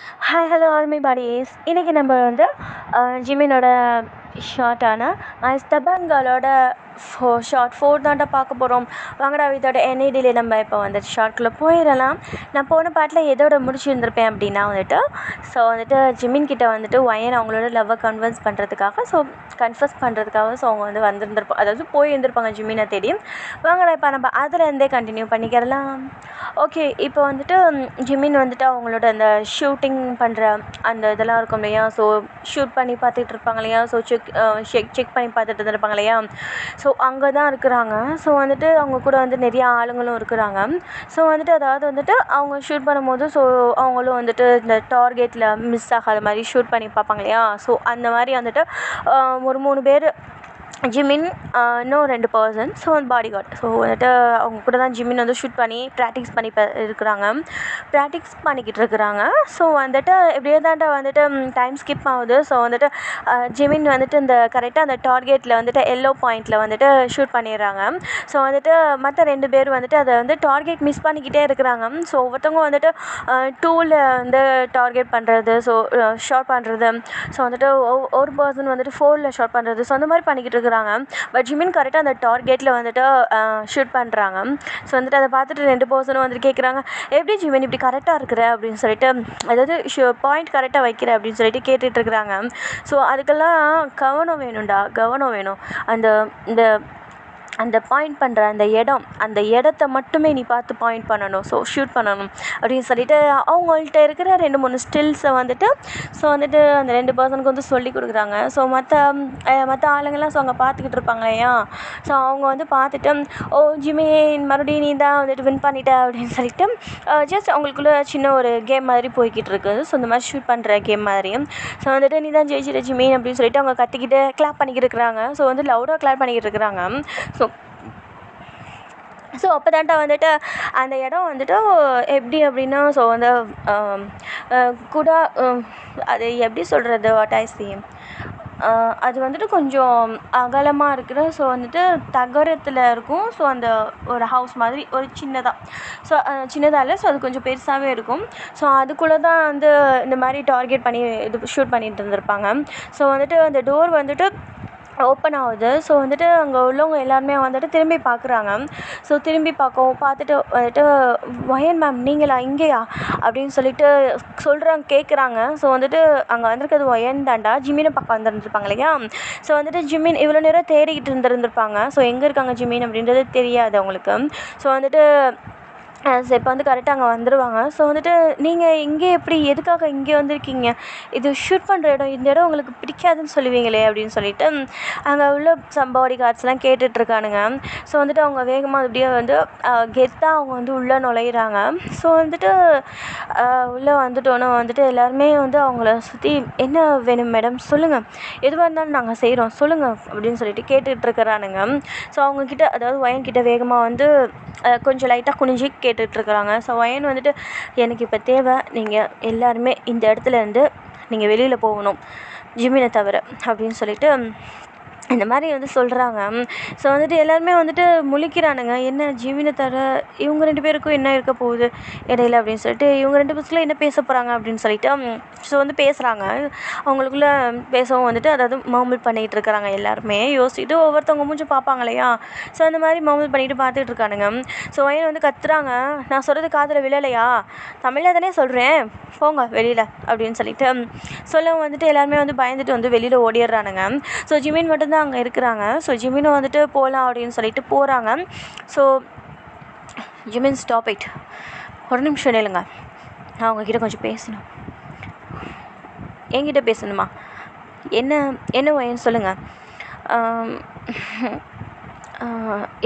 Hi hello all my bodies. இன்றைக்கி நம்ம வந்து ஜிமினோட ஷார்ட்டான ஸ்டபன்களோட ஷார்ட் 4 தான்டா பார்க்க போகிறோம். வாங்கடா இதோட என்ஐடியில் நம்ம இப்போ வந்துட்டு ஷார்ட்குள்ளே போயிடலாம். நான் போன பாட்டில் எதோட முடிச்சிருந்திருப்பேன் அப்படின்னா வந்துட்டு ஜிமின் கிட்ட வந்துட்டு ஒயன் அவங்களோட லவ்வை கன்ஃபஸ் பண்ணுறதுக்காக அவங்க வந்து வந்திருந்திருப்பாங்க, அதாவது போயிருந்திருப்பாங்க ஜிமினை தேடி. வாங்கடா இப்போ நம்ம அதுலேருந்தே கண்டினியூ பண்ணிக்கிறலாம். ஓகே, இப்போ வந்துட்டு ஜிமின் வந்துட்டு அவங்களோட அந்த ஷூட்டிங் பண்ணுற அந்த இதெல்லாம் இருக்கும் இல்லையா, ஸோ ஷூட் பண்ணி பார்த்துட்டு இருப்பாங்க இல்லையா, ஸோ செக் பண்ணி பார்த்துட்டு இருந்திருப்பாங்க இல்லையா, ஸோ அங்கே தான் இருக்கிறாங்க. ஸோ வந்துட்டு அவங்க கூட வந்து நிறையா ஆளுங்களும் இருக்கிறாங்க. ஸோ வந்துட்டு அதாவது வந்துட்டு அவங்க ஷூட் பண்ணும்போது ஸோ அவங்களும் வந்துட்டு இந்த டார்கெட்டில் மிஸ் ஆகாத மாதிரி ஷூட் பண்ணி பார்ப்பாங்க இல்லையா, ஸோ அந்த மாதிரி வந்துட்டு ஒரு 3 பேர் ஜிமின், இன்னும் 2 person, so body guard. So வந்துட்டு அவங்க கூட தான் ஜிமின் வந்து ஷூட் பண்ணி ப்ராக்டிஸ் பண்ணிக்கிட்டு இருக்கிறாங்க. ஸோ வந்துட்டு இப்படியே தான்ட்டு வந்துட்டு டைம் ஸ்கிப் ஆகுது. ஸோ வந்துட்டு ஜிமின் வந்துட்டு இந்த கரெக்டாக அந்த டார்கெட்டில் வந்துட்டு எல்லோ பாயிண்டில் வந்துட்டு ஷூட் பண்ணிடுறாங்க. ஸோ வந்துட்டு மற்ற 2 பேர் வந்துட்டு அதை வந்து டார்கெட் மிஸ் பண்ணிக்கிட்டே இருக்கிறாங்க. ஸோ ஒவ்வொருத்தவங்க வந்துட்டு 2ல் வந்து டார்கெட் பண்ணுறது, ஸோ ஷார்ட் பண்ணுறது, ஸோ வந்துட்டு ஒரு பர்சன் வந்துட்டு 4ல் ஷார்ட் பண்ணுறது, ஸோ அந்த மாதிரி பண்ணிக்கிட்டு இருக்கிறாங்க. பட் ஜிமின் கரெக்டாக அந்த டார்கெட்டில் வந்துட்டு ஷூட் பண்ணுறாங்க. ஸோ வந்துட்டு அதை பார்த்துட்டு 2 பர்சனும் வந்துட்டு கேட்குறாங்க, எப்படி ஜிமின் இப்படி கரெக்டாக இருக்கிற அப்படின்னு சொல்லிட்டு, அதாவது பாயிண்ட் கரெக்டாக வைக்கிற அப்படின்னு சொல்லிட்டு கேட்டுட்ருக்குறாங்க. ஸோ அதுக்கெல்லாம் கவனம் வேணும். இந்த அந்த பாயிண்ட் பண்ணுற அந்த இடத்த மட்டுமே நீ பார்த்து பாயிண்ட் பண்ணணும், ஸோ ஷூட் பண்ணணும் அப்படின்னு சொல்லிட்டு அவங்கள்ட்ட இருக்கிற 2-3 ஸ்டில்ஸை வந்துட்டு ஸோ வந்துட்டு அந்த 2 பர்சனுக்கு வந்து சொல்லி கொடுக்குறாங்க. ஸோ மற்ற ஆளுங்கள்லாம் ஸோ அங்கே பார்த்துக்கிட்டு இருப்பாங்க இல்லையா, ஸோ அவங்க வந்து பார்த்துட்டு, ஓ ஜிமின் மறுபடியும் நீ தான் வந்துட்டு வின் பண்ணிட்ட அப்படின்னு சொல்லிட்டு ஜஸ்ட் அவங்களுக்குள்ள சின்ன ஒரு கேம் மாதிரி போய்கிட்டு இருக்குது. ஸோ இந்த மாதிரி ஷூட் பண்ணுற கேம் மாதிரி. ஸோ வந்துட்டு நீ தான் ஜெயிச்சிட்ட ஜிமின் அப்படின்னு சொல்லிட்டு அவங்க கத்திக்கிட்டு கிளாப் பண்ணிக்கிட்டு இருக்கிறாங்க. ஸோ வந்து லவுடாக கிளாப் பண்ணிக்கிட்டு இருக்கிறாங்க. ஸோ அப்போ தான்ட்டா வந்துட்டு அந்த இடம் வந்துட்டு எப்படி அப்படின்னா, ஸோ வந்து கூட அது எப்படி சொல்கிறது, வாட் ஐ சி, அது வந்துட்டு கொஞ்சம் அகலமாக இருக்கிற, ஸோ வந்துட்டு தகரத்தில் இருக்கும். ஸோ அந்த ஒரு ஹவுஸ் மாதிரி ஒரு சின்னதாக இல்லை, ஸோ அது கொஞ்சம் பெருசாகவே இருக்கும். ஸோ அதுக்குள்ளே தான் வந்து இந்த மாதிரி டார்கெட் பண்ணி இது ஷூட் பண்ணிட்டு இருந்திருப்பாங்க. ஸோ வந்துட்டு அந்த டோர் வந்துட்டு ஓப்பன் ஆகுது. ஸோ வந்துட்டு அங்கே உள்ளவங்க எல்லாருமே வந்துட்டு திரும்பி பார்க்குறாங்க. ஸோ திரும்பி பார்த்துட்டு வந்துட்டு, ஒயன் மேம் நீங்களா இங்கேயா அப்படின்னு சொல்லிட்டு கேட்குறாங்க. ஸோ வந்துட்டு அங்கே வந்திருக்கிறது ஒயன் தாண்டா, ஜிமினை பார்க்க வந்துருந்துருப்பாங்க இல்லையா. ஸோ வந்துட்டு ஜிமின் இவ்வளோ நேரம் தேடிக்கிட்டு இருந்திருப்பாங்க. ஸோ எங்கே இருக்காங்க ஜிமின் அப்படின்றது தெரியாது அவங்களுக்கு. ஸோ வந்துட்டு இப்போ வந்து கரெக்டாக அங்கே வந்துடுவாங்க. ஸோ வந்துட்டு நீங்கள் இங்கே எதுக்காக இங்கே வந்திருக்கீங்க, இது ஷூட் பண்ணுற இடம், இந்த இடம் உங்களுக்கு பிடிக்காதுன்னு சொல்லுவீங்களே அப்படின்னு சொல்லிட்டு அங்கே உள்ள பாடி கார்ட்ஸ்லாம் கேட்டுட்ருக்கானுங்க. ஸோ வந்துட்டு அவங்க வேகமாக அப்படியே வந்து கெத்தாக அவங்க வந்து உள்ளே நுழையிறாங்க. ஸோ வந்துட்டு உள்ளே வந்துட்டோன்னே வந்துட்டு எல்லாருமே வந்து அவங்கள சுற்றி, என்ன வேணும் மேடம் சொல்லுங்கள், எதுவாக இருந்தாலும் நாங்கள் செய்கிறோம் சொல்லுங்கள் அப்படின்னு சொல்லிட்டு கேட்டுட்ருக்கிறானுங்க. ஸோ அவங்கக்கிட்ட, அதாவது ஒயன்கிட்ட வேகமாக வந்து கொஞ்சம் லைட்டாக குனிஞ்சு கேட்டுட்ருக்குறாங்க. ஸோ ஒயன் வந்துட்டு, எனக்கு இப்போ தேவை நீங்கள் எல்லாருமே இந்த இடத்துலேருந்து நீங்கள் வெளியில் போகணும் ஜிமினை தவிர அப்படின்னு சொல்லிட்டு இந்த மாதிரி வந்து சொல்கிறாங்க. ஸோ வந்துட்டு எல்லாருமே வந்துட்டு முழிக்கிறானுங்க, என்ன ஜிமினை தவிர இவங்க 2 பேருக்கும் என்ன இருக்க போகுது இடையில அப்படின்னு சொல்லிட்டு, இவங்க 2 பேருக்குள்ள என்ன பேச போகிறாங்க அப்படின்னு சொல்லிட்டு ஸோ வந்து பேசுகிறாங்க. அவங்களுக்குள்ள பேசவும் வந்துட்டு, அதாவது மர்மல் பண்ணிகிட்டு இருக்கிறாங்க. எல்லாருமே யோசிச்சுட்டு ஒவ்வொருத்தவங்க மூஞ்சி பார்ப்பாங்க இல்லையா, ஸோ அந்த மாதிரி மர்மல் பண்ணிட்டு பார்த்துட்டு இருக்கானுங்க. ஸோ வயன் வந்து கத்துறாங்க, நான் சொல்கிறது காதில் விழலையா, தமிழில் தானே சொல்கிறேன், போங்க வெளியில் அப்படின்னு சொல்லிட்டு சொல்லவும் வந்துட்டு எல்லாருமே வந்து பயந்துட்டு வந்து வெளியில் ஓடிடுறானுங்க. ஸோ ஜிமின் மட்டும்தான் அங்கே இருக்கிறாங்க. ஸோ ஜிமினும் வந்துட்டு போகலாம் அப்படின்னு சொல்லிட்டு போகிறாங்க. ஸோ ஜிமின் ஸ்டாப் இட், ஒரு நிமிஷம் நில்லுங்க, நான் உங்ககிட்ட கொஞ்சம் பேசணும். என்கிட்ட பேசணுமா, என்ன வயன் சொல்லுங்கள்.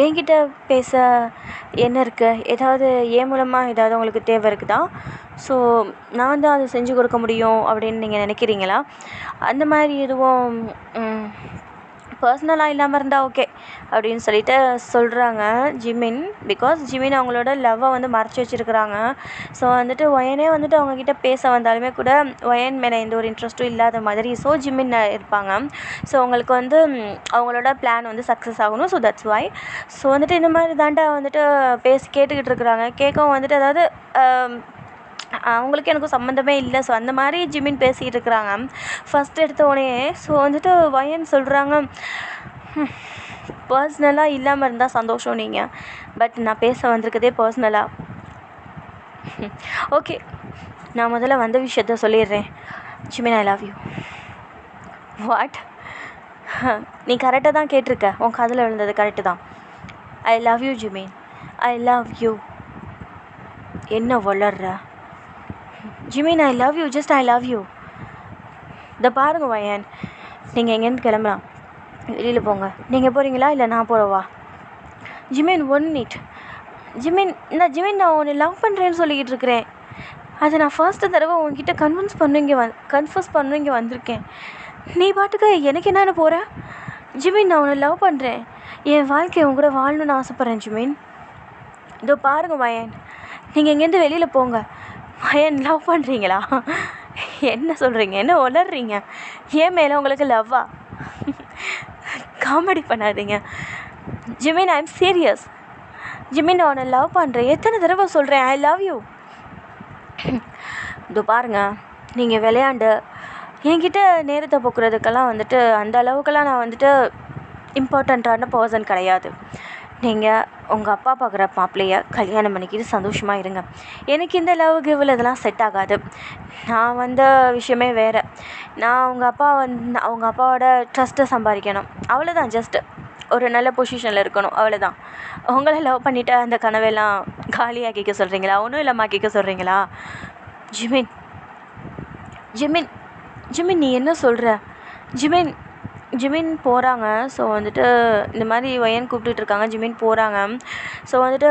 என்கிட்ட பேச என்ன இருக்குது, ஏதாவது என் மூலமாக ஏதாவது உங்களுக்கு தேவை இருக்குதா, ஸோ நான் தான் அதை செஞ்சு கொடுக்க முடியும் அப்படின்னு நீங்கள் நினைக்கிறீங்களா, அந்த மாதிரி எதுவும் பர்சனலாக இல்லாமல் இருந்தால் ஓகே அப்படின்னு சொல்லிட்டு சொல்கிறாங்க ஜிமின். பிகாஸ் ஜிமின் அவங்களோட லவ்வை வந்து மறைச்சி வச்சுருக்குறாங்க. ஸோ வந்துட்டு ஒயனே வந்துட்டு அவங்கக்கிட்ட பேச வந்தாலுமே கூட ஒயன் மேலே எந்த ஒரு இன்ட்ரெஸ்ட்டும் இல்லாத மாதிரி ஸோ ஜிமின் இருப்பாங்க. ஸோ அவங்களுக்கு வந்து அவங்களோட பிளான் வந்து சக்ஸஸ் ஆகணும். So that's why. ஸோ வந்துட்டு இந்த மாதிரி தாண்டா வந்துட்டு கேட்டுக்கிட்டு இருக்கிறாங்க. கேட்கவும் வந்துட்டு, அதாவது அவங்களுக்கு எனக்கும் சம்மந்தமே இல்லை. ஸோ அந்த மாதிரி ஜிமின் பேசிகிட்டு இருக்கிறாங்க. ஃபஸ்ட் எடுத்த உடனே ஸோ வந்துட்டு வயன் சொல்கிறாங்க, பர்சனலாக இல்லாமல் இருந்தால் சந்தோஷம் நீங்கள், பட் நான் பேச வந்திருக்கதே பர்சனலாக. ஓகே, நான் முதல்ல வந்த விஷயத்த சொல்லிடுறேன். Jimin, I love you. What? நீ கரெக்டாக தான் கேட்டிருக்க, உன் காதில் விழுந்தது கரெக்டு தான். I love you Jimin, I love you. என்ன வளர்ற Jimin? I love you, just I love you. இதை பாருங்க வயன், நீங்கள் எங்கேருந்து கிளம்பலாம், வெளியில் போங்க. நீங்கள் போகிறீங்களா இல்லை நான் போகிறவா? Jimin 1 minute. ஜிமின், நான் உன்னை லவ் பண்ணுறேன்னு சொல்லிக்கிட்டு இருக்கிறேன். அதை நான் ஃபர்ஸ்ட்டு தடவை உன்கிட்ட கன்ஃபர்ஸ் பண்ண இங்கே வந்திருக்கேன். நீ பாட்டுக்கு எனக்கு என்னென்னு போகிற? ஜிமின், நான் உன்னை லவ் பண்ணுறேன், என் வாழ்க்கையை உன் கூட வாழணுன்னு ஆசைப்பட்றேன் ஜிமின். இதோ பாருங்க வயன், நீங்கள் இங்கேருந்து வெளியில் போங்க. வயன், லவ் பண்ணுறீங்களா? என்ன சொல்கிறீங்க, என்ன உளர்றீங்க? ஏன் மேலே உங்களுக்கு லவ்வா? காமெடி பண்ணாதீங்க Jimin, I am serious. Jimin, நான் உன்னை லவ் பண்ணுறேன், எத்தனை தடவை சொல்கிறேன் ஐ லவ் யூ. இதோ பாருங்கள், நீங்கள் விளையாண்டு என்கிட்ட நேரத்தை போக்குறதுக்கெல்லாம் வந்துட்டு அந்த அளவுக்கெல்லாம் நான் வந்துட்டு இம்பார்ட்டண்ட்டான பர்சன் கிடையாது. நீங்கள் உங்கள் அப்பா பார்க்குற மாப்பிள்ளையை கல்யாணம் பண்ணிக்கிட்டு சந்தோஷமாக இருங்க. எனக்கு இந்த லவ் கிவ்வில் இதெல்லாம் செட் ஆகாது. நான் வந்த விஷயமே வேறு. நான் அவங்க அப்பாவோட ட்ரஸ்ட்டை சம்பாதிக்கணும், அவ்வளோதான். ஜஸ்ட்டு ஒரு நல்ல பொசிஷனில் இருக்கணும், அவ்வளோதான். உங்களை லவ் பண்ணிவிட்டு அந்த கனவெல்லாம் காலியாக்கிக்க சொல்கிறீங்களா? ஒன்றும் இல்லாமாக்கிக்க சொல்கிறீங்களா? ஜிமின், நீ என்ன சொல்கிற? ஜிமின் போகிறாங்க. ஸோ வந்துட்டு இந்த மாதிரி வயன் கூப்பிட்டுட்ருக்காங்க. ஜிமின் போகிறாங்க. ஸோ வந்துட்டு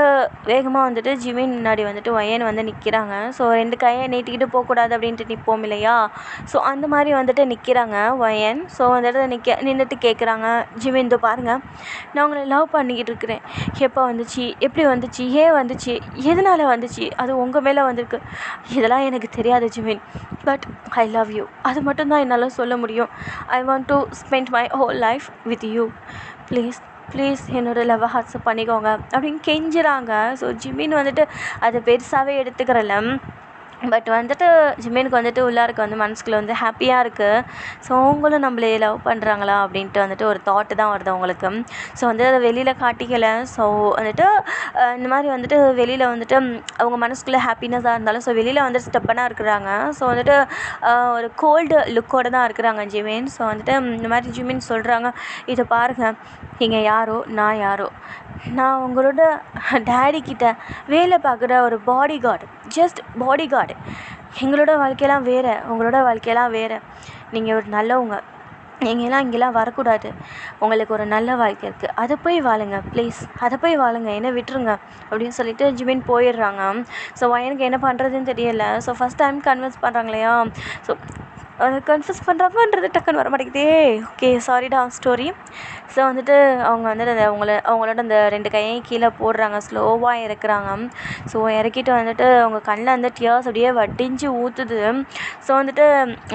வேகமாக வந்துட்டு ஜிமின் முன்னாடி வந்துட்டு வயன் வந்து நிற்கிறாங்க. ஸோ 2 கையை நீட்டிக்கிட்டு போகக்கூடாது அப்படின்ட்டு நிற்போம் இல்லையா? ஸோ அந்த மாதிரி வந்துட்டு நிற்கிறாங்க வயன். ஸோ வந்துட்டு நின்றுட்டு கேட்குறாங்க, ஜிமின் இதோ பாருங்கள், நான் உங்களை லவ் பண்ணிக்கிட்டு இருக்கிறேன். எப்போ வந்துச்சு, எப்படி வந்துச்சு, ஏன் வந்துச்சு, எதனால் வந்துச்சு, அது உங்கள் மேலே வந்திருக்கு, இதெல்லாம் எனக்கு தெரியாது Jimin, but I love you. அது மட்டும்தான் என்னால் சொல்ல முடியும். I want to spend my whole life with you. Please என்னோட லவ் அக்செப்ட் பண்ணிக்கோங்க அப்படின்னு கெஞ்சுறாங்க. ஸோ ஜிமின் வந்துட்டு அதை பெருசாகவே எடுத்துக்கிறல. பட் வந்துட்டு ஜிமினுக்கு வந்துட்டு உள்ளாருக்கு வந்து மனசுக்குள்ள வந்து ஹாப்பியாக இருக்குது. ஸோ அவங்களும் நம்மளே லவ் பண்ணுறாங்களா அப்படின்ட்டு வந்துட்டு ஒரு தாட்டு தான் வருது அவங்களுக்கு. ஸோ வந்து அதை வெளியில் காட்டிக்கலை. ஸோ வந்துட்டு இந்த மாதிரி வந்துட்டு வெளியில் வந்துட்டு அவங்க மனசுக்குள்ளே ஹாப்பினஸாக இருந்தாலும் ஸோ வெளியில் வந்துட்டு ஸ்டெப்பனாக இருக்கிறாங்க. ஸோ வந்துட்டு ஒரு கோல்டு லுக்கோடு தான் இருக்கிறாங்க ஜிமின். ஸோ வந்துட்டு இந்த மாதிரி ஜிமின் சொல்கிறாங்க, இதை பாருங்கள், நீங்கள் யாரோ நான் யாரோ, நான் உங்களோட டேடிக்கிட்ட வேலை பார்க்குற ஒரு body guard, just body guard. எங்களோட வாழ்க்கையெல்லாம் வேறு, உங்களோட வாழ்க்கையெல்லாம் வேறு. நீங்கள் ஒரு நல்லவங்க, நீங்கள்லாம் இங்கெல்லாம் வரக்கூடாது. உங்களுக்கு ஒரு நல்ல வாழ்க்கை இருக்குது, அதை போய் வாழுங்க ப்ளீஸ், அதை போய் வாழுங்க, என்ன விட்டுருங்க அப்படின்னு சொல்லிட்டு ஜிமின் போயிடுறாங்க. ஸோ வயனுக்கு என்ன பண்ணுறதுன்னு தெரியல. ஸோ ஃபஸ்ட் டைம் கன்வின்ஸ் பண்ணுறாங்க இல்லையா? ஸோ கன்ஃபியூஸ் பண்ணுறாங்கன்றது டக்குன்னு வர மாட்டேங்குதே. ஓகே, சாரிடா ஸ்டோரி. ஸோ வந்துட்டு அவங்க வந்துட்டு அவங்களோட அந்த 2 கையையும் கீழே போடுறாங்க, ஸ்லோவாக இறக்குறாங்க. ஸோ இறக்கிட்டு வந்துட்டு அவங்க கண்ணில் வந்து டியர்ஸ் அப்படியே வடிஞ்சு ஊற்றுது. ஸோ வந்துட்டு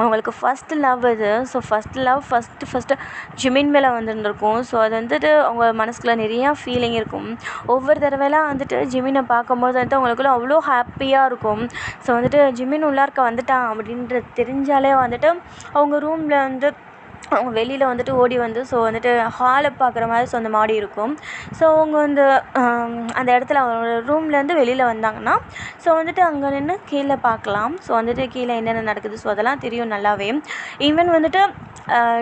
அவங்களுக்கு ஃபஸ்ட்டு லவ் இது. ஸோ ஃபஸ்ட்டு ஜிமின் மேலே வந்துருந்துருக்கும். ஸோ அது வந்துட்டு அவங்க மனசுக்குள்ள நிறையா ஃபீலிங் இருக்கும். ஒவ்வொரு தடவைலாம் வந்துட்டு ஜிமினை பார்க்கும்போது வந்துட்டு அவங்களுக்குள்ள அவ்வளோ ஹாப்பியாக இருக்கும். ஸோ வந்துட்டு ஜிமின் உள்ளார்க்க வந்துட்டான் அப்படின்றது தெரிஞ்சாலே வந்துட்டு அவங்க ரூமில் வந்து அவங்க வெளியில் வந்துட்டு ஓடி வந்து ஸோ வந்துட்டு ஹாலை பார்க்குற மாதிரி ஸோ அந்த மாடி இருக்கும். ஸோ அவங்க வந்து அந்த இடத்துல அவங்க ரூம்லேருந்து வெளியில் வந்தாங்கன்னா ஸோ வந்துட்டு அங்கே நின்று கீழே பார்க்கலாம். ஸோ வந்துட்டு கீழே என்னென்ன நடக்குது ஸோ அதெல்லாம் தெரியும் நல்லாவே. ஈவன் வந்துட்டு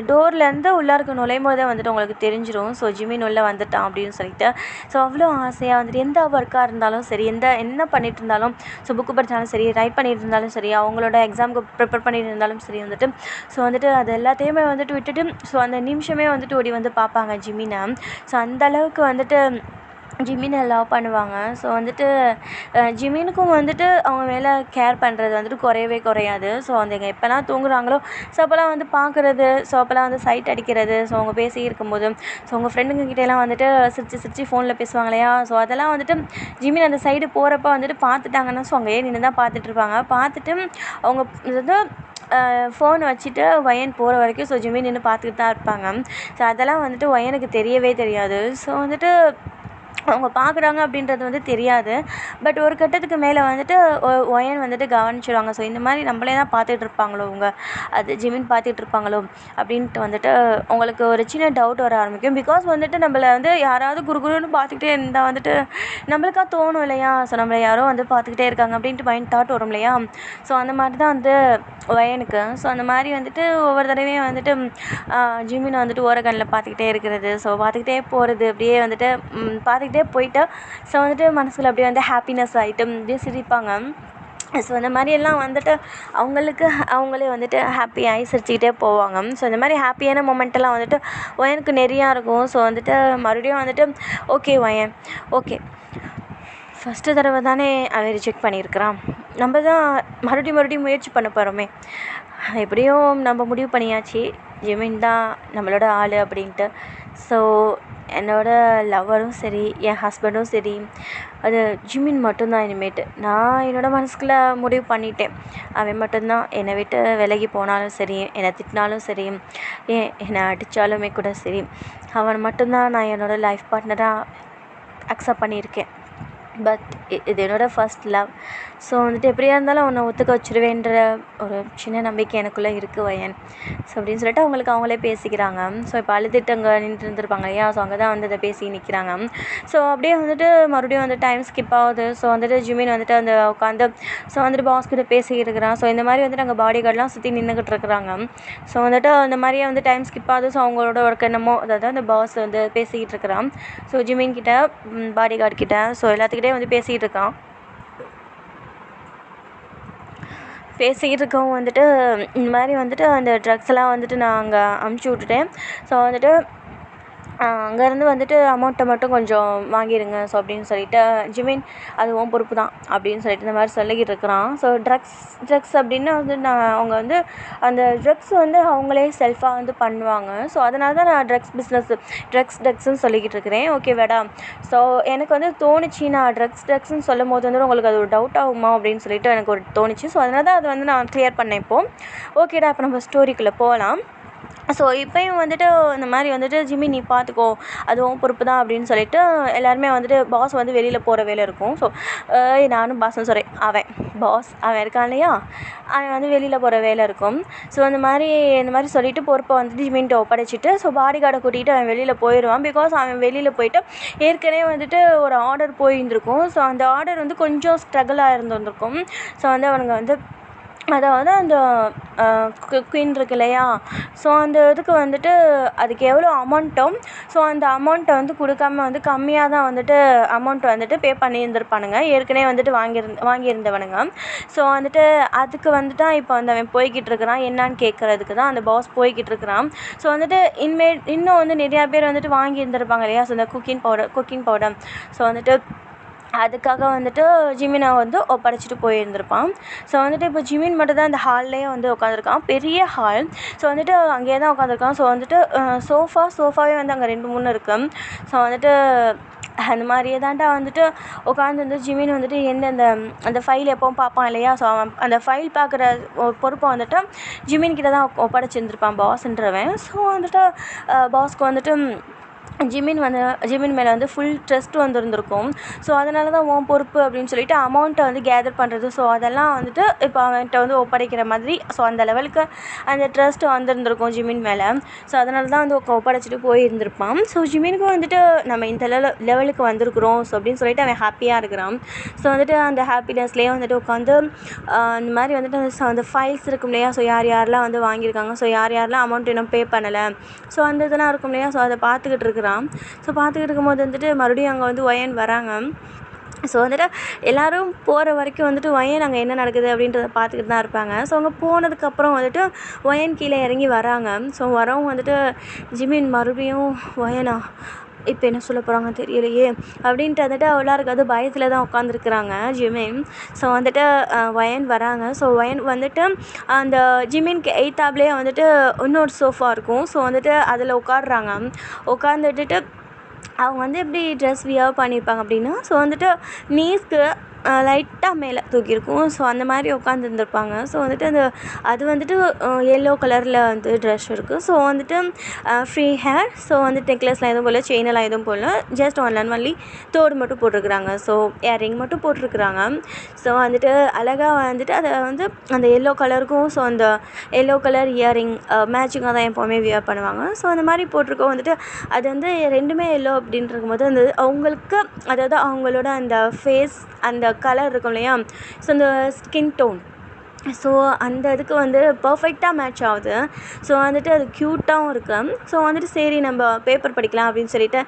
டோர்லேருந்து உள்ளார்க்க நுழையும் போதே வந்துட்டு உங்களுக்கு தெரிஞ்சிடும் ஸோ ஜிமின் உள்ளே வந்துட்டான் அப்படின்னு சொல்லிட்டு. ஸோ அவ்வளோ ஆசையாக வந்துட்டு எந்த ஒர்க்காக இருந்தாலும் சரி, என்ன பண்ணிகிட்டு இருந்தாலும், ஸோ புக்கு படித்தாலும் சரி, ரைட் பண்ணிகிட்டு இருந்தாலும் சரி, அவங்களோட எக்ஸாமுக்கு ப்ரிப்பேர் பண்ணிட்டு இருந்தாலும் சரி வந்துட்டு ஸோ வந்துட்டு அது எல்லாத்தையுமே வந்துட்டு விட்டுட்டு ஸோ அந்த நிமிஷமே வந்துட்டு ஓடி வந்து பார்ப்பாங்க ஜிமினை. ஸோ அந்தளவுக்கு வந்துட்டு ஜிமினை லவ் பண்ணுவாங்க. ஸோ வந்துட்டு ஜிமினுக்கும் வந்துட்டு அவங்க மேலே கேர் பண்ணுறது வந்துட்டு குறையவே குறையாது. ஸோ அந்த எப்போல்லாம் தூங்குறாங்களோ ஸோ அப்போல்லாம் வந்து பார்க்குறது, ஸோ அப்போல்லாம் வந்து சைட் அடிக்கிறது, ஸோ அவங்க பேசி இருக்கும்போது ஸோ அவங்க ஃப்ரெண்டுங்கக்கிட்டேலாம் வந்துட்டு சிரித்து ஃபோனில் பேசுவாங்க இல்லையா? ஸோ அதெல்லாம் வந்துட்டு ஜிமின் அந்த சைடு போகிறப்ப வந்துட்டு பார்த்துட்டாங்கன்னா ஸோ அங்கேயே நின்று தான் பார்த்துட்ருப்பாங்க. பார்த்துட்டு அவங்க வந்து ஃபோன் வச்சுட்டு வயன் போகிற வரைக்கும் ஸோ ஜிமின் நின்று பார்த்துக்கிட்டு தான் இருப்பாங்க. ஸோ அதெல்லாம் வந்துட்டு வயனுக்கு தெரியவே தெரியாது. ஸோ வந்துட்டு அவங்க பார்க்குறாங்க அப்படின்றது வந்து தெரியாது. பட் ஒரு கட்டத்துக்கு மேலே வந்துட்டு ஒயன் வந்துட்டு கவனிச்சிடுவாங்க. ஸோ இந்த மாதிரி நம்மளே தான் பார்த்துட்டு இருப்பாங்களோ இவங்க, அது ஜிமின் பார்த்துட்டு இருப்பாங்களோ அப்படின்ட்டு வந்துட்டு உங்களுக்கு ஒரு சின்ன டவுட் வர ஆரம்பிக்கும். பிகாஸ் வந்துட்டு நம்மள வந்து யாராவது குறுகுறுன்னு பார்த்துக்கிட்டே இருந்தால் வந்துட்டு நம்மளுக்கா தோணும் இல்லையா? ஸோ நம்மளை யாரோ வந்து பார்த்துக்கிட்டே இருக்காங்க அப்படின்ட்டு மைண்ட் தாட் வரும் இல்லையா? ஸோ அந்த மாதிரி தான் வந்து ஒயனுக்கு. ஸோ அந்த மாதிரி வந்துட்டு ஒவ்வொரு தடவையும் வந்துட்டு ஜிமின் வந்துட்டு ஓரக்கண்ணில் பார்த்துக்கிட்டே இருக்கிறது. ஸோ பார்த்துக்கிட்டே போகிறது, அப்படியே வந்துட்டு பார்த்துக்கிட்டே போயிட்டு ஸோ வந்துட்டு மனசில் அப்படியே வந்து ஹாப்பினஸ் ஆகிட்டு அப்படியே சிரிப்பாங்க. ஸோ இந்த மாதிரியெல்லாம் வந்துட்டு அவங்களே வந்துட்டு ஹாப்பியாகி சிரிச்சுக்கிட்டே போவாங்க. ஸோ இந்த மாதிரி ஹாப்பியான மொமெண்ட்டெல்லாம் வந்துட்டு ஒயனுக்கு நிறையா இருக்கும். ஸோ வந்துட்டு மறுபடியும் வந்துட்டு ஓகே ஒயன், ஓகே ஃபஸ்ட்டு தடவை தானே அவன் ரிஜெக்ட் பண்ணியிருக்கிறான், நம்ம தான் மறுபடியும் முயற்சி பண்ண போகிறோமே, எப்படியும் நம்ம முடிவு பண்ணியாச்சு ஜிமின் தான் நம்மளோட ஆள் அப்படின்ட்டு. ஸோ என்னோடய லவ்வரும் சரி, என் ஹஸ்பண்டும் சரி, அது ஜிமின் மட்டும்தான் இனிமேட்டு. நான் என்னோடய மனசுக்குள்ளே முடிவு பண்ணிட்டேன், அவன் மட்டும்தான். என்னை விட்டு விலகி போனாலும் சரி, என்னை திட்டினாலும் சரி, என்னை அடித்தாலுமே கூட சரி, அவன் மட்டும்தான் நான் என்னோடய லைஃப் பார்ட்னராக அக்செப்ட் பண்ணியிருக்கேன். பட் இது என்னோடய ஃபஸ்ட் லவ். ஸோ வந்துட்டு எப்படியா இருந்தாலும் அவனை ஒத்துக்க வச்சுருவேன்ற ஒரு சின்ன நம்பிக்கை எனக்குள்ளே இருக்குது ஒயன். ஸோ அப்படின்னு சொல்லிட்டு அவங்களே பேசிக்கிறாங்க. ஸோ இப்போ அழுதுட்டு அங்கே நின்றுட்டு இருந்திருப்பாங்க இல்லையா? ஸோ அங்கே தான் வந்து அதை பேசி நிற்கிறாங்க. ஸோ அப்படியே வந்துட்டு மறுபடியும் வந்து டைம் ஸ்கிப் ஆகுது. ஸோ வந்துட்டு ஜிமின் வந்துட்டு அந்த உட்காந்து ஸோ வந்துட்டு பாஸ் கிட்ட பேசிக்கிட்டு இருக்கிறான். ஸோ இந்த மாதிரி வந்துட்டு அங்கே பாடி கார்டெலாம் சுற்றி நின்றுக்கிட்டு இருக்கிறாங்க. ஸோ வந்துட்டு அந்த மாதிரியே வந்து டைம் ஸ்கிப் ஆகுது. ஸோ அவங்களோட ஒர்க் என்னமோ, அதாவது அந்த பாஸ் வந்து பேசிக்கிட்டு இருக்கிறான். ஸோ ஜிமின் கிட்ட, பாடி கார்டு கிட்ட, ஸோ எல்லாத்துக்கிட்டே வந்து பேசிக்கிட்டு இருக்கான். பேசிக்கிட்டு இருக்கவும் வந்துட்டு இந்த மாதிரி வந்துட்டு அந்த ட்ரக்ஸ் எல்லாம் வந்துட்டு நான் அங்கே அமுச்சு விட்டுட்டேன். ஸோ வந்துட்டு அங்கேருந்து வந்துட்டு அமௌண்ட்டை மட்டும் கொஞ்சம் வாங்கிடுங்க ஸோ அப்படின்னு சொல்லிட்டு ஜிமின் அது உன் பொறுப்பு தான் அப்படின்னு சொல்லிட்டு இந்த மாதிரி சொல்லிக்கிட்டு இருக்கிறான். ஸோ ட்ரக்ஸ் அப்படின்னா வந்து அவங்க வந்து அந்த ட்ரக்ஸ் வந்து அவங்களே செல்ஃபாக வந்து பண்ணுவாங்க. ஸோ அதனால தான் நான் ட்ரக்ஸ்ன்னு சொல்லிக்கிட்டு இருக்கிறேன். ஓகே வேடா? ஸோ எனக்கு வந்து தோணுச்சு, நான் ட்ரக்ஸ்ன்னு சொல்லும் போது வந்து உங்களுக்கு அது ஒரு டவுட் ஆகுமா அப்படின்னு சொல்லிட்டு எனக்கு ஒரு தோணுச்சு. ஸோ அதனால தான் அதை வந்து நான் கிளியர் பண்ணேன். இப்போது ஓகேடா, இப்போ நம்ம ஸ்டோரிக்குள்ளே போகலாம். ஸோ இப்போயும் வந்துட்டு இந்த மாதிரி வந்துட்டு ஜிமின் நீ பார்த்துக்கோ, அதுவும் பொறுப்பு தான் அப்படின்னு சொல்லிட்டு எல்லாருமே வந்துட்டு பாஸ் வந்து வெளியில் போகிற வேலை இருக்கும். ஸோ நானும் பாஸ்ன்னு சொல்கிறேன், அவன் இருக்கான் இல்லையா, அவன் வந்து வெளியில் போகிற வேலை இருக்கும். ஸோ இந்த மாதிரி சொல்லிவிட்டு பொறுப்பை வந்துட்டு ஜிமின்கிட்ட ஒப்படைச்சிட்டு ஸோ பாடி கார்டை கூட்டிகிட்டு அவன் வெளியில் போயிடுவான். பிகாஸ் அவன் வெளியில் போயிட்டு ஏற்கனவே வந்துட்டு ஒரு ஆர்டர் போயிருந்திருக்கும். ஸோ அந்த ஆர்டர் வந்து கொஞ்சம் ஸ்ட்ரகிள் ஆகிருந்துருக்கும். ஸோ வந்து அவனுங்க வந்து அதாவது அந்த குயின் இருக்கு இல்லையா, ஸோ அந்த இதுக்கு வந்துட்டு அதுக்கு எவ்வளோ அமௌண்ட்டோ ஸோ அந்த அமௌண்ட்டை வந்து கொடுக்காம வந்து கம்மியாக தான் வந்துட்டு அமௌண்ட் வந்துட்டு பே பண்ணியிருந்திருப்பானுங்க, ஏற்கனவே வந்துட்டு வாங்கியிருந்தவனுங்க. ஸோ வந்துட்டு அதுக்கு வந்துட்டு தான் இப்போ வந்து அவன் போய்கிட்டு இருக்கிறான். என்னான்னு கேட்குறதுக்கு தான் அந்த பாஸ் போய்கிட்டு இருக்கிறான். ஸோ வந்துட்டு இன்னும் வந்து நிறையா பேர் வந்துட்டு வாங்கியிருந்திருப்பாங்க இல்லையா, ஸோ இந்த குக்கிங் பவுடர் ஸோ வந்துட்டு அதுக்காக வந்துட்டு ஜிமினை வந்து ஒப்படைச்சிட்டு போயிருந்திருப்பான். ஸோ வந்துட்டு இப்போ ஜிமின் மட்டும் தான் அந்த ஹால்லேயே வந்து உட்காந்துருக்கான், பெரிய ஹால். ஸோ வந்துட்டு அங்கேயே தான் உட்காந்துருக்கான். ஸோ வந்துட்டு சோஃபாவே வந்து அங்கே 2-3 இருக்குது. ஸோ வந்துட்டு அந்த மாதிரியே தான்டா வந்துட்டு உட்காந்து வந்து ஜிமின் வந்துட்டு அந்த ஃபைல் எப்போவும் பார்ப்பான் இல்லையா, ஸோ அவன் அந்த ஃபைல் பார்க்குற பொறுப்பை வந்துட்டு ஜிமின் கிட்ட தான் ஒப்படைச்சிருந்துருப்பான் பாஸ்ன்றவன். ஸோ வந்துட்டு பாஸ்க்கு வந்துட்டு ஜிமின் மேலே வந்து ஃபுல் ட்ரஸ்ட் வந்துருந்துருக்கும். ஸோ அதனால தான் உன் பொறுப்பு அப்படின்னு சொல்லிட்டு அமௌண்ட்டை வந்து கேதர் பண்ணுறது, ஸோ அதெல்லாம் வந்துட்டு இப்போ அவன்கிட்ட வந்து ஒப்படைக்கிற மாதிரி. ஸோ அந்த லெவலுக்கு அந்த ட்ரஸ்ட் வந்துருந்துருக்கும் ஜிமின் மேலே. ஸோ அதனால தான் வந்து ஒப்படைச்சிட்டு போயிருந்திருப்பான். ஸோ ஜிமினுக்கும் வந்துட்டு நம்ம இந்த லெவலுக்கு வந்திருக்கிறோம் ஸோ அப்படின்னு சொல்லிட்டு அவன் ஹாப்பியாக இருக்கிறான். ஸோ வந்துட்டு அந்த ஹாப்பினஸ்லேயே வந்துட்டு உட்காந்து இந்த மாதிரி வந்துட்டு அந்த ஃபைல்ஸ் இருக்கும் இல்லையா, ஸோ யாரெல்லாம் வந்து வாங்கியிருக்காங்க, ஸோ யாரெல்லாம் அமௌண்ட் இன்னும் பே பண்ணலை, ஸோ அந்த இதெல்லாம் இருக்கும் இல்லையா, ஸோ அதை பார்த்துக்கிட்டு இருக்கிறான். ஸோ பார்த்துக்கிட்டு இருக்கும்போது வந்துட்டு மறுபடியும் அங்கே வந்து ஒயன் வராங்க. ஸோ வந்துட்டு எல்லோரும் போகிற வரைக்கும் வந்துட்டு ஒயன் அங்கே என்ன நடக்குது அப்படின்றத பார்த்துக்கிட்டு தான் இருப்பாங்க. ஸோ அங்கே போனதுக்கப்புறம் வந்துட்டு ஒயன் கீழே இறங்கி வராங்க. ஸோ வரவும் வந்துட்டு ஜிமின் மறுபடியும் ஒயனா இப்போ என்ன சொல்ல போகிறாங்க தெரியலையே அப்படின்ட்டு வந்துட்டு எல்லாருக்கும் அது பயத்தில் தான் உட்காந்துருக்குறாங்க ஜிமின். ஸோ வந்துட்டு ஒயன் வராங்க. ஸோ ஒயன் வந்துட்டு அந்த ஜிமின்க்கு எய்த்தாப்லேயே வந்துட்டு இன்னொரு சோஃபா இருக்கும். ஸோ வந்துட்டு அதில் உட்காந்துட்டு அவங்க வந்து எப்படி ட்ரெஸ் வியர் பண்ணியிருப்பாங்க அப்படின்னா, ஸோ வந்துட்டு நீஸ்க்கு லைட்டாக மேலே தூக்கியிருக்கும். ஸோ அந்த மாதிரி உட்காந்துருந்துருப்பாங்க. ஸோ வந்துட்டு அது வந்துட்டு எல்லோ கலரில் வந்து ட்ரெஸ் இருக்குது. ஸோ வந்துட்டு ஃப்ரீ ஹேர். ஸோ வந்துட்டு நெக்லஸ்லாம் எதுவும் போடல, செயினெல்லாம் எதுவும் போடல, ஜஸ்ட் ஒன்லி தோடு மட்டும் போட்டிருக்கிறாங்க. ஸோ இயரிங் மட்டும் போட்டிருக்கிறாங்க. ஸோ வந்துட்டு அழகாக வந்துட்டு அதை வந்து அந்த எல்லோ கலருக்கும், ஸோ அந்த எல்லோ கலர் இயரிங் மேட்சிங்காக தான் எப்போவுமே வியர் பண்ணுவாங்க. ஸோ அந்த மாதிரி போட்டிருக்கோம் வந்துட்டு அது வந்து ரெண்டுமே எல்லோ அப்படின்ட்டு இருக்கும்போது அந்த அவங்களுக்கு, அதாவது அவங்களோட அந்த ஃபேஸ் அந்த கலர் இருக்கும் இல்லையா, ஸோ அந்த ஸ்கின் டோன், ஸோ அந்த இதுக்கு வந்து பர்ஃபெக்டாக மேட்ச் ஆகுது. ஸோ வந்துட்டு அது க்யூட்டாகவும் இருக்குது. ஸோ வந்துட்டு சரி நம்ம பேப்பர் படிக்கலாம் அப்படின்னு சொல்லிட்டு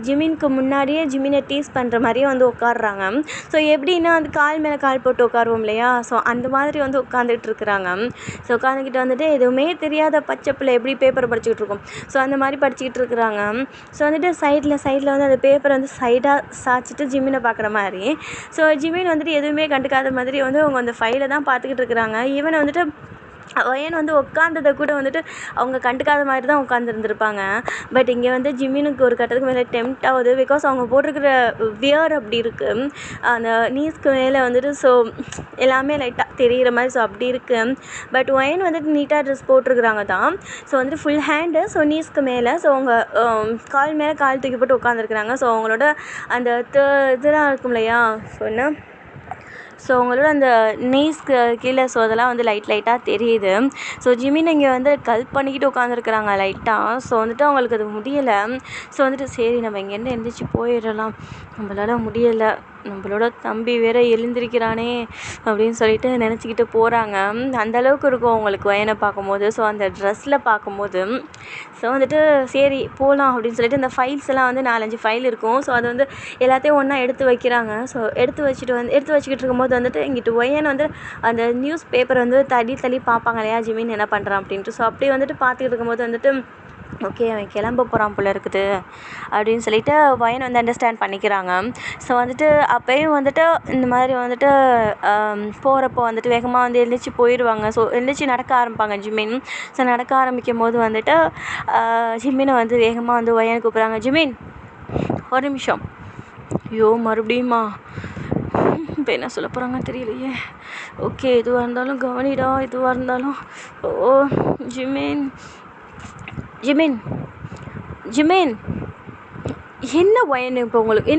ஜிமினுக்கு முன்னாடியே ஜிமினை டீஸ் பண்ணுற மாதிரியே வந்து உட்காடுறாங்க. ஸோ எப்படின்னா அந்த கால் மேலே கால் போட்டு உட்காருவோம் இல்லையா, ஸோ அந்த மாதிரி வந்து உட்காந்துட்டு இருக்கிறாங்க. ஸோ உட்காந்துக்கிட்டு வந்துட்டு எதுவுமே தெரியாத பச்சை பிள்ளை எப்படி பேப்பர் படிச்சுக்கிட்டு இருக்கோம், ஸோ அந்த மாதிரி படிச்சுக்கிட்டு இருக்கிறாங்க. ஸோ வந்துட்டு சைடில் வந்து அந்த பேப்பரை வந்து சைடாக சாய்ச்சிட்டு ஜிமினை பார்க்குற மாதிரி. ஸோ ஜிமின் வந்துட்டு எதுவுமே கண்டுக்காத மாதிரி வந்து அவங்க அந்த ஃபைலை தான் பார்த்துக்கிட்டு இருக்கிறாங்க. ஈவன் வந்துட்டு வயன் வந்து உட்காந்ததை கூட வந்துட்டு அவங்க கண்டுக்காத மாதிரி தான் உட்காந்துருந்துருப்பாங்க. பட் இங்கே வந்து ஜிமினுக்கு ஒரு கட்டத்துக்கு மேலே டெம்ப்ட் ஆகுது. பிகாஸ் அவங்க போட்டிருக்கிற வியர் அப்படி இருக்குது, அந்த நீஸ்க்கு மேலே வந்துட்டு. ஸோ எல்லாமே லைட்டாக தெரிகிற மாதிரி, ஸோ அப்படி இருக்குது. பட் வயன் வந்துட்டு நீட்டாக ட்ரெஸ் போட்டிருக்குறாங்க தான். ஸோ வந்துட்டு ஃபுல் ஹேண்டு, ஸோ நீஸ்க்கு மேலே, ஸோ அவங்க கால் மேலே கால் தூக்கி போட்டு உட்காந்துருக்குறாங்க. ஸோ அவங்களோட அந்த இதெல்லாம் இருக்கும் இல்லையா, ஸோ அவங்களோட அந்த நீஸ்க்கு கீழே, ஸோ அதெல்லாம் வந்து லைட்டாக தெரியுது. ஸோ ஜிமின் இங்கே வந்து கல்ப் பண்ணிக்கிட்டு உட்காந்துருக்குறாங்க லைட்டாக. ஸோ வந்துட்டு அவங்களுக்கு அது முடியலை. ஸோ வந்துட்டு சரி நம்ம இங்கேருந்து எந்திரிச்சு போயிடலாம், நம்மளால் முடியலை, நம்மளோட தம்பி வேற எழுந்திருக்கிறானே அப்படின்னு சொல்லிட்டு நினச்சிக்கிட்டு போகிறாங்க. அந்தளவுக்கு இருக்கும் அவங்களுக்கு வயனை பார்க்கும்போது, ஸோ அந்த ட்ரெஸ்ஸில் பார்க்கும்போது. ஸோ வந்துட்டு சரி போகலாம் அப்படின்னு சொல்லிட்டு இந்த ஃபைல்ஸ் எல்லாம் வந்து 4-5 ஃபைல் இருக்கும். ஸோ அது வந்து எல்லாத்தையும் ஒன்றா எடுத்து வைக்கிறாங்க. ஸோ எடுத்து வச்சுக்கிட்டு இருக்கும்போது வந்துட்டு இங்கிட்டு ஒயன் வந்து அந்த நியூஸ் பேப்பர் வந்து தள்ளி பார்ப்பாங்க இல்லையா, ஜிமின் என்ன பண்ணுறான் அப்படின்ட்டு. ஸோ அப்படி வந்துட்டு பார்த்துக்கிட்டு இருக்கும்போது வந்துட்டு ஓகே அவன் கிளம்ப போகிறான் போல இருக்குது அப்படின்னு சொல்லிட்டு வயன் வந்து அண்டர்ஸ்டாண்ட் பண்ணிக்கிறாங்க. ஸோ வந்துட்டு அப்போயும் வந்துட்டு இந்த மாதிரி வந்துட்டு போகிறப்போ வந்துட்டு வேகமாக வந்து எழுந்திரிச்சு போயிடுவாங்க. ஸோ எழுந்திரிச்சு நடக்க ஆரம்பிப்பாங்க ஜிமின். ஸோ நடக்க ஆரம்பிக்கும் போது வந்துட்டு ஜிமினை வந்து வேகமாக வந்து வயனை கூப்பிட்றாங்க, ஜிமின் ஒரு நிமிஷம். ஐயோ மறுபடியுமா, இப்போ என்ன சொல்ல போகிறாங்க தெரியலையே. ஓகே எதுவாக இருந்தாலும் கவனிடா, எதுவாக இருந்தாலும். ஓ ஜிமின் என்ன வயன் இப்போ உங்களுக்கு,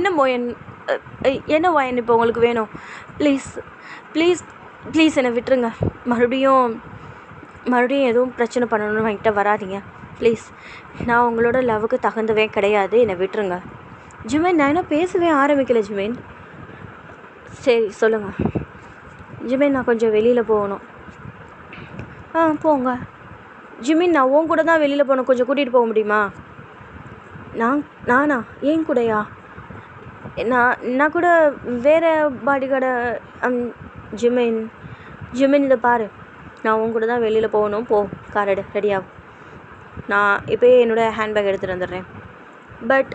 என்ன வயன் இப்போ உங்களுக்கு வேணும்? ப்ளீஸ் என்னை விட்டுருங்க. மறுபடியும் எதுவும் பிரச்சனை பண்ணணும்னு என்கிட்ட வராதிங்க ப்ளீஸ். நான் உங்களோட லவ்வுக்கு தகுந்தவே கிடையாது, என்னை விட்டுருங்க. ஜிமின் நான் என்ன பேசவே ஆரம்பிக்கல ஜிமின். சரி சொல்லுங்கள் ஜிமின், நான் கொஞ்சம் வெளியில் போகணும். போங்க ஜிமின், நான் உன் கூட தான் வெளியில் போகணும், கொஞ்சம் கூட்டிகிட்டு போக முடியுமா? நானா ஏன் கூடயா? நான் கூட வேறு பாடிகார்டை. ஜிமின் இதை பாரு, நான் உன் கூட தான் வெளியில் போகணும். போ கார் எடு, ரெடியாகும். நான் இப்போயே என்னோடய ஹேண்ட்பேக் எடுத்துகிட்டு வந்துடுறேன். பட்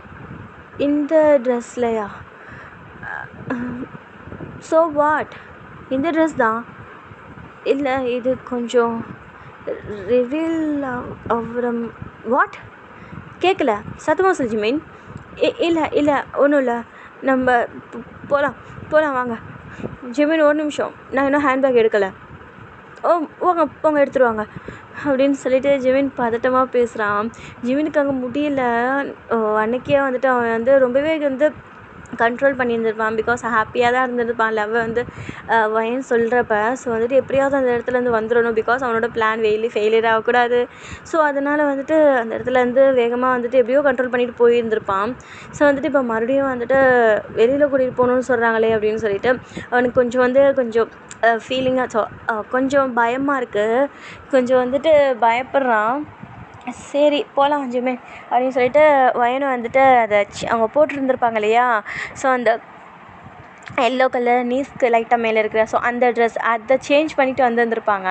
இந்த ட்ரெஸ்லையா? ஸோ வாட், இந்த ட்ரெஸ் தான். இல்லை இது கொஞ்சம் ரிவீல் ஆகிற. வாட் கேட்கல, சத்தமாக சொல்லு ஜிமின். இல்லை ஒன்றும் இல்லை, நம்ம போகலாம் வாங்க. ஜிமின் ஒரு நிமிஷம், நான் இன்னும் ஹேண்ட்பேக் எடுக்கலை. போங்க எடுத்துகிட்டு வாங்க அப்படின்னு சொல்லிட்டு ஜிமின் பதட்டமாக பேசுகிறான். ஜிமினுக்கு அங்கே முடியல. அன்றைக்கே வந்துட்டு அவன் வந்து ரொம்பவே வந்து கண்ட்ரோல் பண்ணியிருந்திருப்பான். பிகாஸ் ஹாப்பியாக தான் இருந்திருப்பான் லவ்வை வந்து வயன் சொல்கிறப்ப. ஸோ வந்துட்டு எப்படியாவது அந்த இடத்துலேருந்து வந்துடணும், பிகாஸ் அவனோட பிளான் ஃபெயிலியர் ஆகக்கூடாது. ஸோ அதனால் வந்துட்டு அந்த இடத்துலேருந்து வேகமாக வந்துட்டு எப்படியோ கண்ட்ரோல் பண்ணிட்டு போயிருந்திருப்பான். ஸோ வந்துட்டு இப்போ மறுபடியும் வந்துட்டு வெளியில் கூட்டிகிட்டு போகணுன்னு சொல்கிறாங்களே அப்படின்னு சொல்லிட்டு அவனுக்கு கொஞ்சம் ஃபீலிங்காக, ஸோ கொஞ்சம் பயமாக இருக்குது, கொஞ்சம் வந்துட்டு பயப்படுறான். சரி போகலாம் ஜிமின் அப்படின்னு சொல்லிட்டு வயனும் வந்துட்டு அதை அவங்க போட்டிருந்துருப்பாங்க இல்லையா, ஸோ அந்த எல்லோ கலர் நீஸ்க்கு லைட்டாக மேலே இருக்கிற, ஸோ அந்த ட்ரெஸ் அதை சேஞ்ச் பண்ணிவிட்டு வந்துருந்துருப்பாங்க.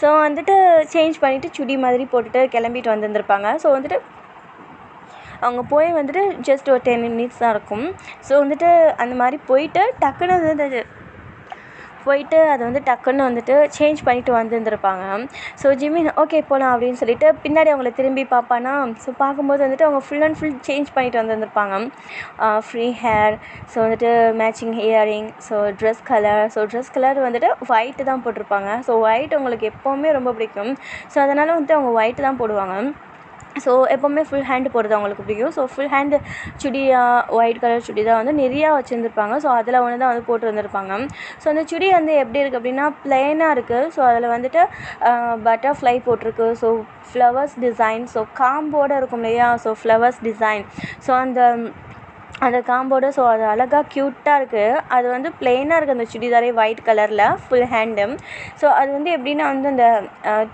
ஸோ வந்துட்டு சேஞ்ச் பண்ணிவிட்டு சுடி மாதிரி போட்டுட்டு கிளம்பிட்டு வந்துருந்துருப்பாங்க. ஸோ வந்துட்டு அவங்க போய் வந்துட்டு ஜஸ்ட் ஒரு 10 minutes தான் இருக்கும். ஸோ வந்துட்டு அந்த மாதிரி போயிட்டு டக்குன்னு வந்து போயிட்டு அதை வந்து டக்குன்னு வந்துட்டு சேஞ்ச் பண்ணிவிட்டு வந்துருந்துருப்பாங்க. ஸோ ஜிமின் ஓகே போகலாம் அப்படின்னு சொல்லிட்டு பின்னாடி அவங்கள திரும்பி பார்ப்பானா, ஸோ பார்க்கும்போது வந்துட்டு அவங்க ஃபுல் அண்ட் ஃபுல் சேஞ்ச் பண்ணிட்டு வந்துருந்துருப்பாங்க. ஃப்ரீ ஹேர், ஸோ வந்துட்டு matching earring, so dress colour வந்துட்டு ஒயிட்டு தான் போட்டிருப்பாங்க. ஸோ ஒயிட் அவங்களுக்கு எப்போவுமே ரொம்ப பிடிக்கும். ஸோ அதனால் வந்துட்டு அவங்க ஒயிட்டு தான் போடுவாங்க. ஸோ எப்போவுமே ஃபுல் ஹேண்டு போடுறது அவங்களுக்கு பிடிக்கும். ஸோ ஃபுல் ஹேண்டு சுடியா ஒயிட் கலர் சுடி தான் வந்து நிறையா வச்சுருந்துருப்பாங்க. ஸோ அதில் ஒன்று தான் வந்து போட்டு வந்திருப்பாங்க. ஸோ அந்த சுடி வந்து எப்படி இருக்குது அப்படின்னா ப்ளைனாக இருக்குது. ஸோ அதில் வந்துட்டு பட்டர்ஃப்ளை போட்டிருக்கு. ஸோ ஃப்ளவர்ஸ் டிசைன், ஸோ காம்போடு இருக்கும் இல்லையா, ஸோ ஃப்ளவர்ஸ் டிசைன், ஸோ அந்த காம்போட ஸோ அது அழகாக க்யூட்டாக இருக்குது. அது வந்து ப்ளெயினாக இருக்குது அந்த சுடிதாரே ஒயிட் கலரில் ஃபுல் ஹேண்டு. ஸோ அது வந்து எப்படின்னா வந்து அந்த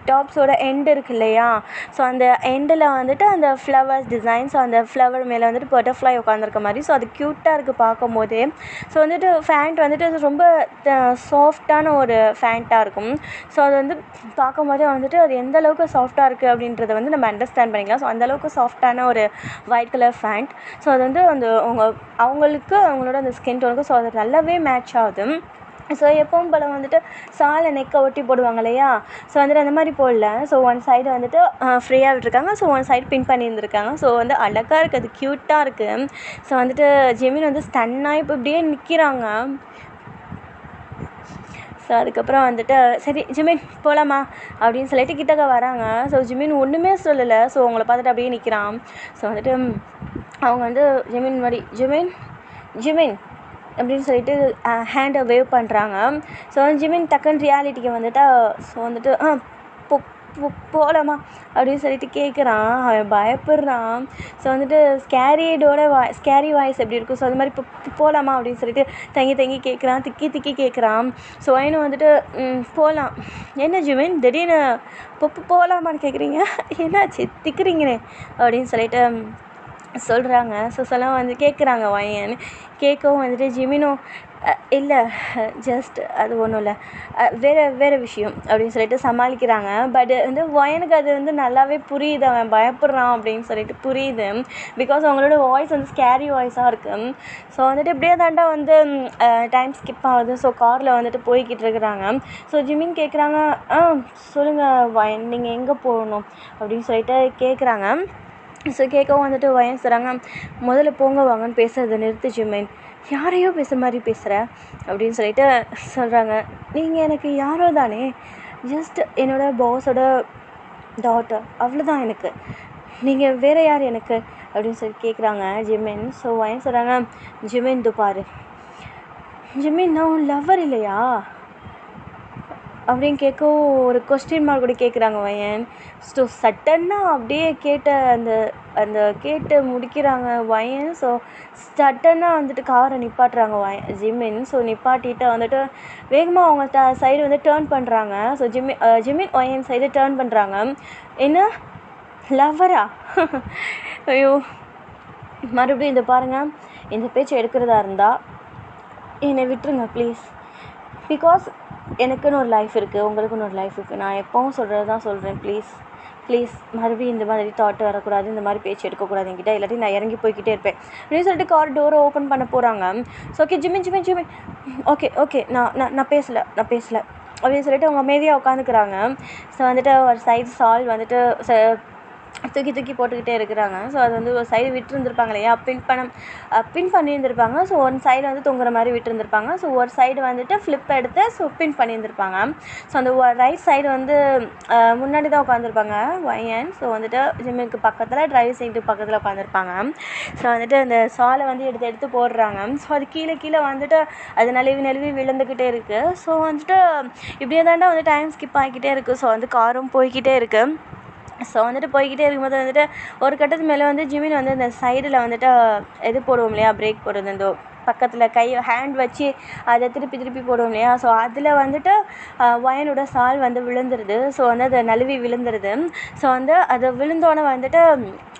டாப்ஸோட எண்டு இருக்குது இல்லையா, ஸோ அந்த எண்டில் வந்துட்டு அந்த ஃப்ளவர்ஸ் டிசைன், ஸோ அந்த ஃப்ளவர் மேலே வந்துட்டு பட்டர்ஃப்ளை உட்காந்துருக்க மாதிரி. ஸோ அது க்யூட்டாக இருக்குது பார்க்கும் போதே. ஸோ வந்துட்டு ஃபேண்ட் வந்துட்டு அது ரொம்ப சாஃப்டான ஒரு ஃபேண்ட்டாக இருக்கும். ஸோ அது வந்து பார்க்கும் போதே வந்துட்டு அது எந்த அளவுக்கு சாஃப்டாக இருக்குது அப்படின்றத வந்து நம்ம அண்டர்ஸ்டாண்ட் பண்ணிக்கலாம். ஸோ அந்தளவுக்கு சாஃப்டான ஒரு ஒயிட் கலர் ஃபேண்ட். ஸோ அது வந்து அந்த அவங்களுக்கு அவங்களோட அந்த ஸ்கின் டோனுக்கு ஸோ அது நல்லாவே மேட்ச் ஆகுது. ஸோ எப்பவும் போல் வந்துட்டு சாலை நெக்கை ஒட்டி போடுவாங்க இல்லையா, ஸோ வந்துட்டு அந்த மாதிரி போடல. ஸோ ஒன் சைடு வந்துட்டு ஃப்ரீயாக விட்டுருக்காங்க. ஸோ ஒன் சைடு பின் பண்ணியிருந்துருக்காங்க. ஸோ வந்து அழகாக இருக்குது, அது க்யூட்டாக இருக்குது. ஸோ வந்துட்டு ஜெமின் வந்து ஸ்டன்னாக இப்போ இப்படியே நிற்கிறாங்க. ஸோ அதுக்கப்புறம் வந்துட்டு சரி ஜிமின் போகலாமா அப்படின்னு சொல்லிட்டு கிட்டக்க வராங்க. ஸோ ஜிமின் ஒன்றுமே சொல்லலை. ஸோ அவங்கள பார்த்துட்டு அப்படியே நிற்கிறான். ஸோ வந்துட்டு அவங்க வந்து ஜிமின் முன்னாடி ஜிமின் அப்படின்னு சொல்லிட்டு ஹேண்டை வேவ் பண்ணுறாங்க. ஸோ ஜிமின் டக்குன்னு ரியாலிட்டிக்கு வந்துட்டா. ஸோ வந்துட்டு போகலாமா அப்படின்னு சொல்லிட்டு கேட்குறான். அவன் பயப்படுறான். ஸோ வந்துட்டு ஸ்கேரி வாய்ஸ் எப்படி இருக்கும், ஸோ அது மாதிரி போகலாமா அப்படின்னு சொல்லிட்டு தங்கி கேட்குறான், திக்கி கேட்குறான். ஸோ அவனும் வந்துட்டு போகலாம். என்ன ஜிமின் திடீர்னு போகலாமான்னு கேட்குறீங்க, என்னாச்சு திக்குறீங்களே அப்படின்னு சொல்லிட்டு சொல்கிறாங்க. ஸோ வந்து கேட்குறாங்க வயன். கேட்கவும் வந்துட்டு ஜிமினும் இல்லை ஜஸ்ட் அது ஒன்றும் இல்லை, வேறு விஷயம் அப்படின்னு சொல்லிட்டு சமாளிக்கிறாங்க. பட் வந்து வயனுக்கு அது வந்து நல்லாவே புரியுது, அவன் பயப்படுறான் அப்படின்னு சொல்லிட்டு புரியுது. பிகாஸ் அவங்களோட வாய்ஸ் வந்து ஸ்கேரி வாய்ஸாக இருக்குது. ஸோ வந்துட்டு இப்படியே தாண்டா வந்து டைம் ஸ்கிப் ஆகுது. ஸோ காரில் வந்துட்டு போய்கிட்டு இருக்கிறாங்க. ஸோ ஜிமின் கேட்குறாங்க, சொல்லுங்கள் வயன் நீங்கள் எங்கே போகணும் அப்படின்னு சொல்லிட்டு கேட்குறாங்க. ஸோ கேட்கவும் வந்துட்டு வயன் சொல்கிறாங்க, முதல்ல போங்க வாங்கன்னு பேசுகிறத நிறுத்து ஜிமின், யாரையோ பேசுகிற மாதிரி பேசுகிற அப்படின்னு சொல்லிட்டு சொல்கிறாங்க. நீங்கள் எனக்கு யாரோ தானே, ஜஸ்ட் என்னோடய பாஸோட டாட்டர், அவ்வளோதான் எனக்கு, நீங்கள் வேறு யார் எனக்கு அப்படின்னு சொல்லி கேட்குறாங்க ஜிமின். ஸோ வயன் சொல்கிறாங்க, ஜிமின் பாரு ஜிமின் நான் உன் லவ்வர் இல்லையா அப்படின்னு கேட்கவும் ஒரு கொஸ்டின் மார்க் கூட கேட்குறாங்க வயன். ஸோ சட்டன்னாக அப்படியே அந்த கேட்டு முடிக்கிறாங்க வயன். ஸோ சட்டன்னாக வந்துட்டு காரை நிப்பாட்டுறாங்க ஜிமின். ஸோ நிப்பாட்டிட்டு வந்துட்டு வேகமாக அவங்க சைடு வந்து டேர்ன் பண்ணுறாங்க. ஸோ ஜிமின் வயன் சைடு டேர்ன் பண்ணுறாங்க. என்ன லவ்வரா, ஐயோ மறுபடியும் இந்த பாருங்கள், இந்த பேச்சு எடுக்கிறதா இருந்தால் என்னை விட்டுருங்க ப்ளீஸ். பிகாஸ் எனக்குன்னு ஒரு லைஃப் இருக்குது, உங்களுக்குன்னு ஒரு லைஃப் இருக்குது. நான் எப்போவும் சொல்கிறது தான் சொல்கிறேன். ப்ளீஸ் மறுபடியும் இந்த மாதிரி தாட் வரக்கூடாது, இந்த மாதிரி பேச்சு எடுக்கக்கூடாது என்கிட்ட, இல்லாட்டி நான் இறங்கி போய்கிட்டே இருப்பேன் அப்படின்னு சொல்லிட்டு கார் டோரை ஓப்பன் பண்ண போகிறாங்க. ஸோ ஓகே ஜிமின் ஓகே நான் பேசலை அப்படின்னு சொல்லிட்டு அவங்க அமைதியாக உட்காந்துக்கிறாங்க. ஸோ வந்துட்டு ஒரு சைடு சால் வந்துட்டு தூக்கி போட்டுக்கிட்டே இருக்கிறாங்க. ஸோ அது வந்து ஒரு சைடு விட்டுருந்துருப்பாங்க இல்லையா, பின் பண்ணியிருந்திருப்பாங்க. ஸோ ஒன் சைடு வந்து தொங்குற மாதிரி விட்டுருந்துருப்பாங்க. ஸோ ஒரு சைடு வந்துட்டு ஃப்ளிப் எடுத்து ஸோ பின் பண்ணியிருந்திருப்பாங்க. ஸோ அந்த ரைட் சைடு வந்து முன்னாடி தான் உட்காந்துருப்பாங்க வயன். ஸோ வந்துட்டு ஜிம்முக்கு பக்கத்தில் டிரைவர் சைடு பக்கத்தில் உட்காந்துருப்பாங்க. ஸோ வந்துட்டு அந்த சாலை வந்து எடுத்து போடுறாங்க. ஸோ அது கீழே வந்துட்டு அது நழுவி விழுந்துக்கிட்டே இருக்குது. ஸோ வந்துட்டு இப்படியே தாண்டா வந்து டைம் ஸ்கிப் ஆகிக்கிட்டே இருக்குது. ஸோ வந்து காரும் போய்கிட்டே இருக்குது. ஸோ வந்துட்டு போய்கிட்டே இருக்கும்போது வந்துட்டு ஒரு கட்டத்து மேலே வந்து ஜிமின் வந்து அந்த சைடில் வந்துட்டு இது போடுவோம் இல்லையா, பிரேக் போடுறது, இந்த பக்கத்தில் ஹேண்ட் வச்சு அதை திருப்பி போடுவோம் இல்லையா. ஸோ அதில் வந்துட்டு வயனோட சால் வந்து விழுந்துருது. ஸோ வந்து அதை நழுவி விழுந்துருது. ஸோ வந்து அதை விழுந்தோன்னே வந்துட்டு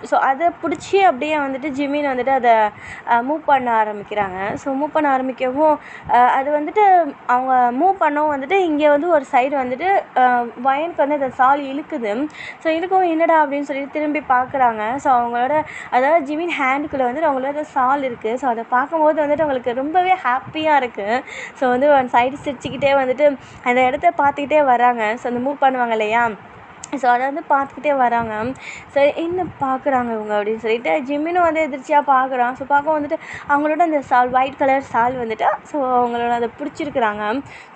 ஸோ அதை பிடிச்சி அப்படியே வந்துட்டு ஜிமின் வந்துட்டு அதை மூவ் பண்ண ஆரம்பிக்கிறாங்க. ஸோ மூவ் பண்ண ஆரம்பிக்கவும் அது வந்துட்டு அவங்க மூவ் பண்ணவும் வந்துட்டு இங்கே வந்து ஒரு சைடு வந்துட்டு வயனுக்கு வந்து அந்த சால் இழுக்குது. ஸோ இழுக்கவும் என்னடா அப்படின்னு சொல்லிட்டு திரும்பி பார்க்குறாங்க. ஸோ அவங்களோட அதாவது ஜிமின் ஹேண்டுக்குள்ளே வந்துட்டு அவங்களோட சால் இருக்குது. ஸோ அதை பார்க்கும்போது வந்து வந்துட்டு அவங்களுக்கு ரொம்பவே ஹாப்பியாக இருக்குது. ஸோ வந்து ஒன் சைடு சிரிச்சுக்கிட்டே வந்துட்டு அந்த இடத்த பார்த்துக்கிட்டே வராங்க. ஸோ அந்த மூவ் பண்ணுவாங்க இல்லையா, ஸோ அதை வந்து பார்த்துக்கிட்டே வராங்க. சரி என்ன பார்க்குறாங்க இவங்க அப்படின்னு சொல்லிட்டு ஜிமினும் வந்து எதிர்ச்சியாக பார்க்குறான். ஸோ பார்க்க வந்துட்டு அவங்களோட அந்த சால் ஒயிட் கலர் சால் வந்துட்டு ஸோ அவங்களோட அதை பிடிச்சிருக்குறாங்க.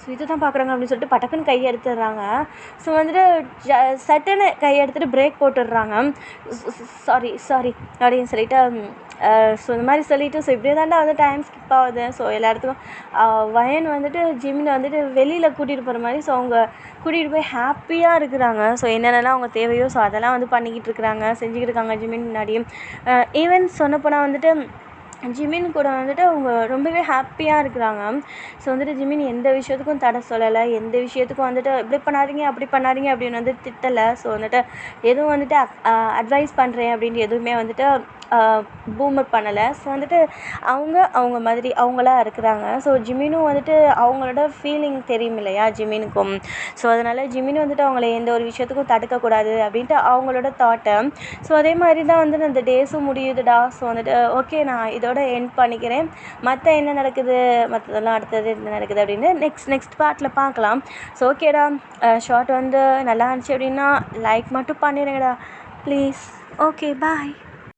ஸோ இது தான் பார்க்குறாங்க அப்படின்னு சொல்லிட்டு பட்டக்குன்னு கையை எடுத்துடுறாங்க. ஸோ வந்துட்டு சட்டுன்னு கையை எடுத்துகிட்டு பிரேக் போட்டுடுறாங்க. சாரி சாரி அப்படின்னு சொல்லிட்டு ஸோ இந்த மாதிரி சொல்லிவிட்டு ஸோ இப்படியே தாண்டா வந்து டைம் ஸ்கிப் ஆகுது. ஸோ எல்லா இடத்துக்கும் வயன் வந்துட்டு ஜிமினை வந்துட்டு வெளியில் கூட்டிகிட்டு போகிற மாதிரி ஸோ அவங்க கூட்டிகிட்டு போய் ஹாப்பியாக இருக்கிறாங்க. ஸோ என்னென்னலாம் அவங்க தேவையோ ஸோ அதெல்லாம் வந்து பண்ணிக்கிட்டு இருக்கிறாங்க, செஞ்சுக்கிட்டு இருக்காங்க ஜிமின் முன்னாடியும். ஈவன் சொன்னப்போனால் வந்துட்டு ஜிமின் கூட வந்துட்டு அவங்க ரொம்பவே ஹாப்பியாக இருக்கிறாங்க. ஸோ வந்துட்டு ஜிமின் எந்த விஷயத்துக்கும் தடை சொல்லலை, எந்த விஷயத்துக்கும் வந்துட்டு இப்படி பண்ணாதீங்க அப்படி பண்ணாதீங்க அப்படின்னு வந்து திட்டலை. ஸோ வந்துட்டு எதுவும் வந்துட்டு அட்வைஸ் பண்ணுறேன் அப்படின்ட்டு எதுவுமே வந்துட்டு பூமர் பண்ணலை. ஸோ வந்துட்டு அவங்க மாதிரி அவங்களா இருக்கிறாங்க. ஸோ ஜிமினும் வந்துட்டு அவங்களோட ஃபீலிங் தெரியும் இல்லையா ஜிமினுக்கும். ஸோ அதனால் ஜிமின் வந்துட்டு அவங்கள எந்த ஒரு விஷயத்துக்கும் தடுக்கக்கூடாது அப்படின்ட்டு அவங்களோட தாட்டை. ஸோ அதே மாதிரி தான் வந்துட்டு அந்த டேஸும் முடியுதுடா. ஸோ வந்துட்டு ஓகே நான் இதோட எண்ட் பண்ணிக்கிறேன். மற்ற என்ன நடக்குது, மற்றதெல்லாம் அடுத்தது என்ன நடக்குது அப்படின்னு நெக்ஸ்ட் பார்ட்டில் பார்க்கலாம். ஸோ ஓகேடா, ஷார்ட் வந்து நல்லா இருந்துச்சு அப்படின்னா லைக் மட்டும் பண்ணிடுங்கடா ப்ளீஸ். Okay bye.